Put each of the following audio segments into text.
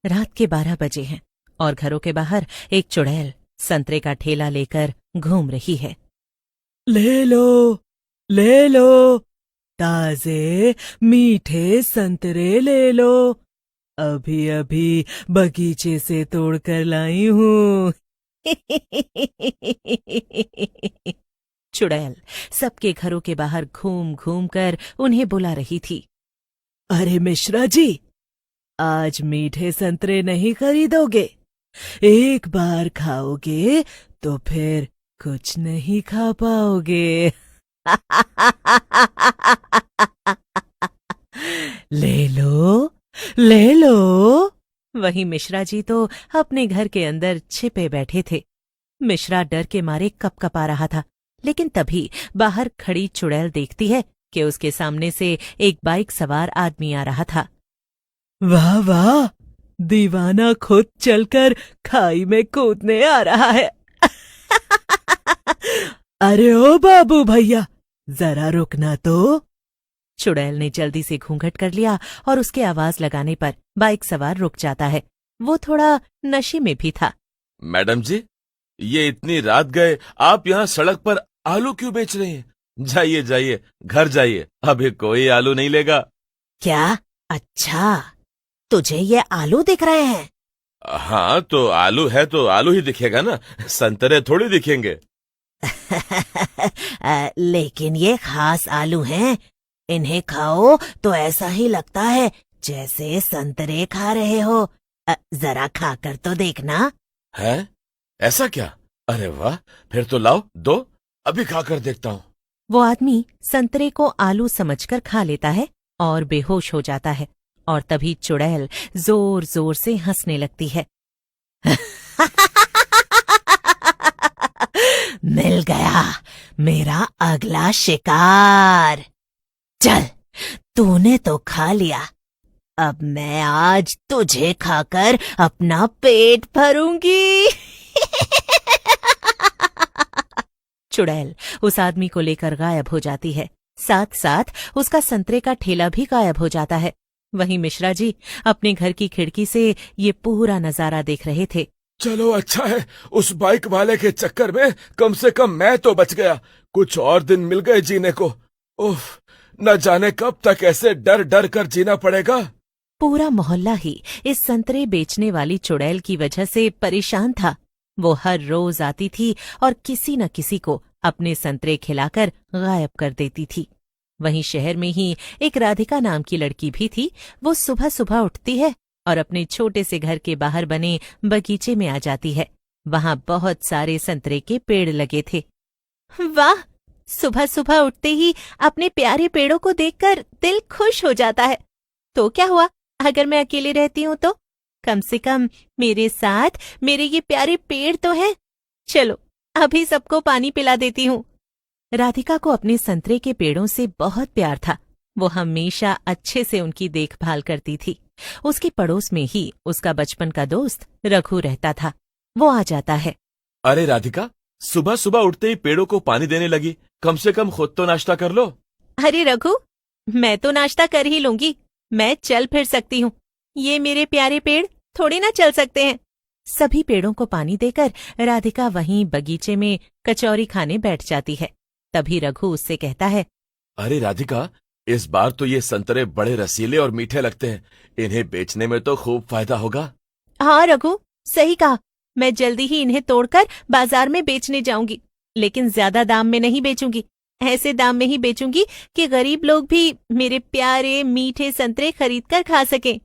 रात के 12 बजे हैं और घरों के बाहर एक चुड़ैल संतरे का ठेला लेकर घूम रही है। ले लो, ताजे मीठे संतरे ले लो, अभी अभी बगीचे से तोड़ कर लाई हूँ। चुड़ैल सबके घरों के बाहर घूम घूम कर उन्हें बुला रही थी। अरे मिश्रा जी, आज मीठे संतरे नहीं खरीदोगे? एक बार खाओगे तो फिर कुछ नहीं खा पाओगे। ले लो। वहीं मिश्रा जी तो अपने घर के अंदर छिपे बैठे थे। मिश्रा डर के मारे कपकपा रहा था, लेकिन तभी बाहर खड़ी चुड़ैल देखती है कि उसके सामने से एक बाइक सवार आदमी आ रहा था। वाह वाह, दीवाना खुद चलकर खाई में कूदने आ रहा है। अरे ओ बाबू भैया, जरा रुकना तो। चुड़ैल ने जल्दी से घूंघट कर लिया और उसके आवाज लगाने पर बाइक सवार रुक जाता है। वो थोड़ा नशे में भी था। मैडम जी, ये इतनी रात गए आप यहाँ सड़क पर आलू क्यों बेच रहे हैं? जाइए जाइए, घर जाइए, अभी कोई आलू नहीं लेगा। क्या? अच्छा, तुझे ये आलू दिख रहे हैं? हाँ, तो आलू है तो आलू ही दिखेगा ना, संतरे थोड़ी दिखेंगे। लेकिन ये खास आलू हैं। इन्हें खाओ तो ऐसा ही लगता है जैसे संतरे खा रहे हो। जरा खाकर तो देखना। है? ऐसा क्या? अरे वाह, फिर तो लाओ दो, अभी खाकर देखता हूँ। वो आदमी संतरे को आलू समझकर खा लेता है और बेहोश हो जाता है, और तभी चुड़ैल जोर जोर से हंसने लगती है। मिल गया मेरा अगला शिकार। चल, तूने तो खा लिया, अब मैं आज तुझे खाकर अपना पेट भरूंगी। चुड़ैल उस आदमी को लेकर गायब हो जाती है। साथ साथ उसका संतरे का ठेला भी गायब हो जाता है। वहीं मिश्रा जी अपने घर की खिड़की से ये पूरा नजारा देख रहे थे। चलो अच्छा है, उस बाइक वाले के चक्कर में कम से कम मैं तो बच गया। कुछ और दिन मिल गए जीने को। उफ, न जाने कब तक ऐसे डर डर कर जीना पड़ेगा। पूरा मोहल्ला ही इस संतरे बेचने वाली चुड़ैल की वजह से परेशान था। वो हर रोज आती थी और किसी न किसी को अपने संतरे खिलाकर गायब कर देती थी। वहीं शहर में ही एक राधिका नाम की लड़की भी थी। वो सुबह सुबह उठती है और अपने छोटे से घर के बाहर बने बगीचे में आ जाती है। वहां बहुत सारे संतरे के पेड़ लगे थे। वाह, सुबह सुबह उठते ही अपने प्यारे पेड़ों को देखकर दिल खुश हो जाता है। तो क्या हुआ अगर मैं अकेली रहती हूँ तो? कम से कम मेरे साथ मेरे ये प्यारे पेड़ तो हैं। चलो अभी सबको पानी पिला देती हूँ। राधिका को अपने संतरे के पेड़ों से बहुत प्यार था। वो हमेशा अच्छे से उनकी देखभाल करती थी। उसके पड़ोस में ही उसका बचपन का दोस्त रघु रहता था। वो आ जाता है। अरे राधिका, सुबह सुबह उठते ही पेड़ों को पानी देने लगी, कम से कम खुद तो नाश्ता कर लो। अरे रघु, मैं तो नाश्ता कर ही लूंगी, मैं चल फिर सकती हूँ। ये मेरे प्यारे पेड़ थोड़े ना चल सकते हैं। सभी पेड़ों को पानी देकर राधिका वहीं बगीचे में कचौरी खाने बैठ जाती है। तभी रघु उससे कहता है, अरे राधिका, इस बार तो ये संतरे बड़े रसीले और मीठे लगते हैं, इन्हें बेचने में तो खूब फायदा होगा। हाँ रघु, सही कहा। मैं जल्दी ही इन्हें तोड़कर बाजार में बेचने जाऊंगी, लेकिन ज्यादा दाम में नहीं बेचूंगी। ऐसे दाम में ही बेचूंगी कि गरीब लोग भी मेरे प्यारे मीठे संतरे खरीद कर खा सकें।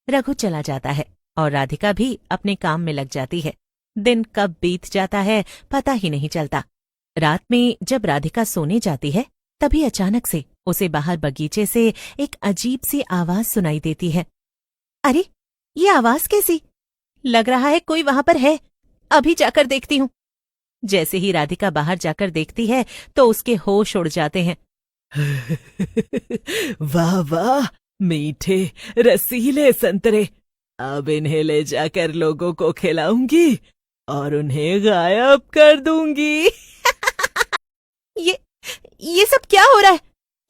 रघु चला जाता है और राधिका भी अपने काम में लग जाती है। दिन कब बीत जाता है पता ही नहीं चलता। रात में जब राधिका सोने जाती है, तभी अचानक से उसे बाहर बगीचे से एक अजीब सी आवाज सुनाई देती है। अरे, ये आवाज कैसी? लग रहा है कोई वहां पर है। अभी जाकर देखती हूँ। जैसे ही राधिका बाहर जाकर देखती है तो उसके होश उड़ जाते हैं। वाह वाह, मीठे रसीले संतरे, अब इन्हें ले जाकर लोगों को खिलाऊंगी और उन्हें गायब कर दूंगी। ये सब क्या हो रहा है?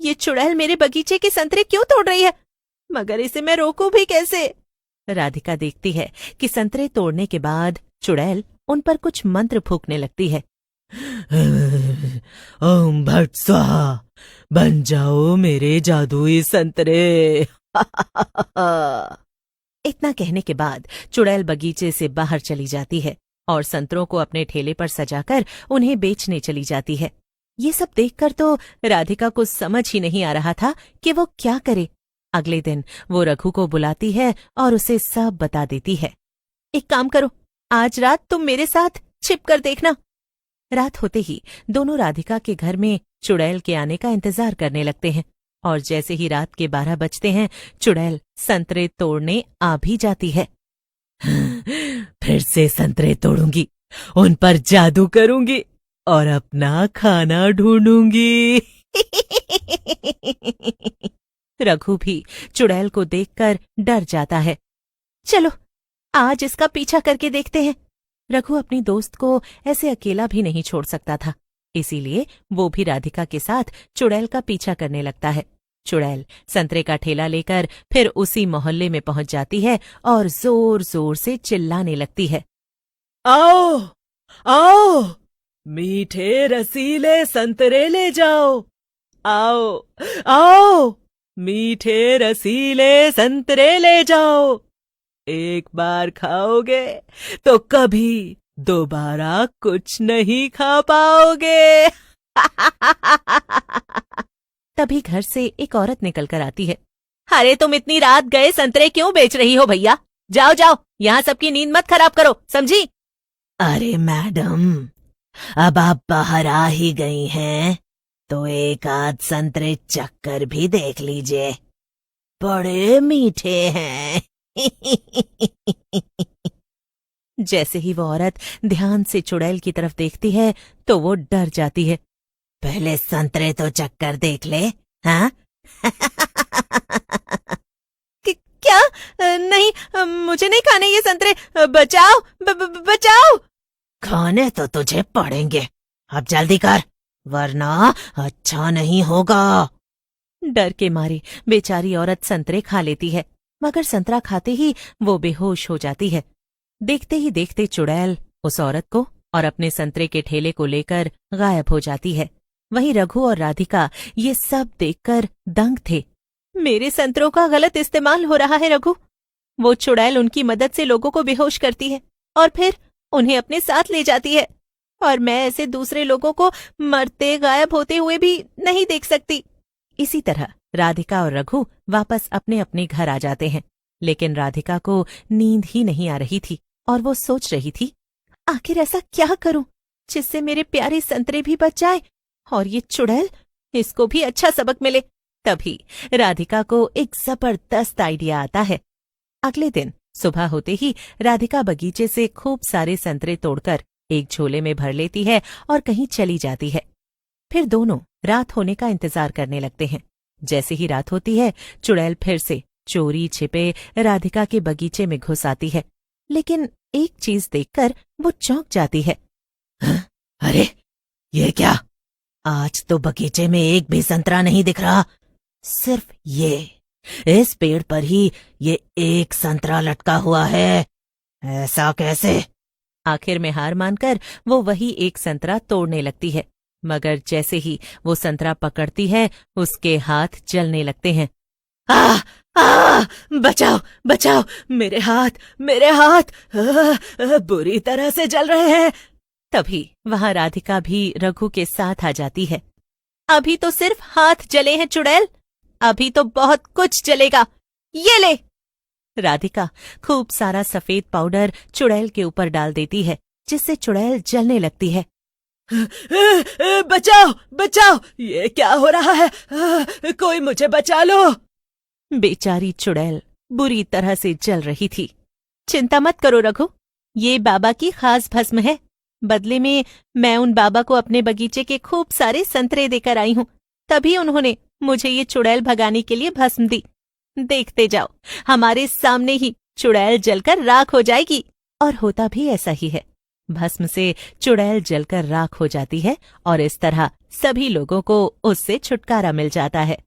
ये चुड़ैल मेरे बगीचे के संतरे क्यों तोड़ रही है? मगर इसे मैं रोकूं भी कैसे? राधिका देखती है कि संतरे तोड़ने के बाद चुड़ैल उन पर कुछ मंत्र फूंकने लगती है। ओम भट स्वाहा, बन जाओ मेरे जादुई संतरे। इतना कहने के बाद चुड़ैल बगीचे से बाहर चली जाती है और संतरों को अपने ठेले पर सजाकर उन्हें बेचने चली जाती है। ये सब देखकर तो राधिका को समझ ही नहीं आ रहा था कि वो क्या करे। अगले दिन वो रघु को बुलाती है और उसे सब बता देती है। एक काम करो, आज रात तुम मेरे साथ छिप कर देखना। रात होते ही दोनों राधिका के घर में चुड़ैल के आने का इंतजार करने लगते हैं और जैसे ही रात के 12 बजते हैं चुड़ैल संतरे तोड़ने आ भी जाती है। फिर से संतरे तोड़ूंगी, उन पर जादू करूंगी और अपना खाना ढूंढूंगी। रघु भी चुड़ैल को देखकर डर जाता है। चलो आज इसका पीछा करके देखते हैं। रघु अपनी दोस्त को ऐसे अकेला भी नहीं छोड़ सकता था, इसीलिए वो भी राधिका के साथ चुड़ैल का पीछा करने लगता है। चुड़ैल संतरे का ठेला लेकर फिर उसी मोहल्ले में पहुंच जाती है और जोर जोर से चिल्लाने लगती है। आओ आओ, मीठे रसीले संतरे ले जाओ। आओ आओ, मीठे रसीले संतरे ले जाओ। एक बार खाओगे तो कभी दोबारा कुछ नहीं खा पाओगे। तभी घर से एक औरत निकल कर आती है। अरे तुम इतनी रात गए संतरे क्यों बेच रही हो भैया? जाओ जाओ, यहाँ सबकी नींद मत खराब करो, समझी? अरे मैडम, अब आप बाहर आ ही गई हैं तो एक आध संतरे चक्कर भी देख लीजिए, बड़े मीठे हैं। जैसे ही वो औरत ध्यान से चुड़ैल की तरफ देखती है तो वो डर जाती है। पहले संतरे तो चक्कर देख ले, हाँ? क्या? नहीं, मुझे नहीं खाने ये संतरे, बचाओ बचाओ। खाने तो तुझे पड़ेंगे, अब जल्दी कर वरना अच्छा नहीं होगा। डर के मारे बेचारी औरत संतरे खा लेती है, मगर संतरा खाते ही वो बेहोश हो जाती है। देखते ही देखते चुड़ैल उस औरत को और अपने संतरे के ठेले को लेकर गायब हो जाती है। वहीं रघु और राधिका ये सब देखकर दंग थे। मेरे संतरों का गलत इस्तेमाल हो रहा है रघु। वो चुड़ैल उनकी मदद से लोगों को बेहोश करती है और फिर उन्हें अपने साथ ले जाती है, और मैं ऐसे दूसरे लोगों को मरते गायब होते हुए भी नहीं देख सकती। इसी तरह राधिका और रघु वापस अपने अपने घर आ जाते हैं, लेकिन राधिका को नींद ही नहीं आ रही थी और वो सोच रही थी, आखिर ऐसा क्या करूं जिससे मेरे प्यारे संतरे भी बच जाए और ये चुड़ैल, इसको भी अच्छा सबक मिले। तभी राधिका को एक जबरदस्त आइडिया आता है। अगले दिन सुबह होते ही राधिका बगीचे से खूब सारे संतरे तोड़कर एक झोले में भर लेती है और कहीं चली जाती है। फिर दोनों रात होने का इंतजार करने लगते हैं। जैसे ही रात होती है चुड़ैल फिर से चोरी छिपे राधिका के बगीचे में घुस आती है, लेकिन एक चीज देखकर वो चौंक जाती है। अरे ये क्या? आज तो बगीचे में एक भी संतरा नहीं दिख रहा, सिर्फ इस पेड़ पर ही ये एक संतरा लटका हुआ है, ऐसा कैसे? आखिर में हार मानकर वो वही एक संतरा तोड़ने लगती है, मगर जैसे ही वो संतरा पकड़ती है उसके हाथ जलने लगते हैं। बचाओ बचाओ, मेरे हाथ बुरी तरह से जल रहे हैं। तभी वहां राधिका भी रघु के साथ आ जाती है। अभी तो सिर्फ हाथ जले हैं चुड़ैल, अभी तो बहुत कुछ जलेगा, ये ले। राधिका खूब सारा सफेद पाउडर चुड़ैल के ऊपर डाल देती है, जिससे चुड़ैल जलने लगती है। बचाओ बचाओ, ये क्या हो रहा है? कोई मुझे बचा लो। बेचारी चुड़ैल बुरी तरह से जल रही थी। चिंता मत करो रघु, ये बाबा की खास भस्म है। बदले में मैं उन बाबा को अपने बगीचे के खूब सारे संतरे देकर आई हूँ, तभी उन्होंने मुझे ये चुड़ैल भगाने के लिए भस्म दी। देखते जाओ, हमारे सामने ही चुड़ैल जलकर राख हो जाएगी। और होता भी ऐसा ही है। भस्म से चुड़ैल जलकर राख हो जाती है और इस तरह सभी लोगों को उससे छुटकारा मिल जाता है।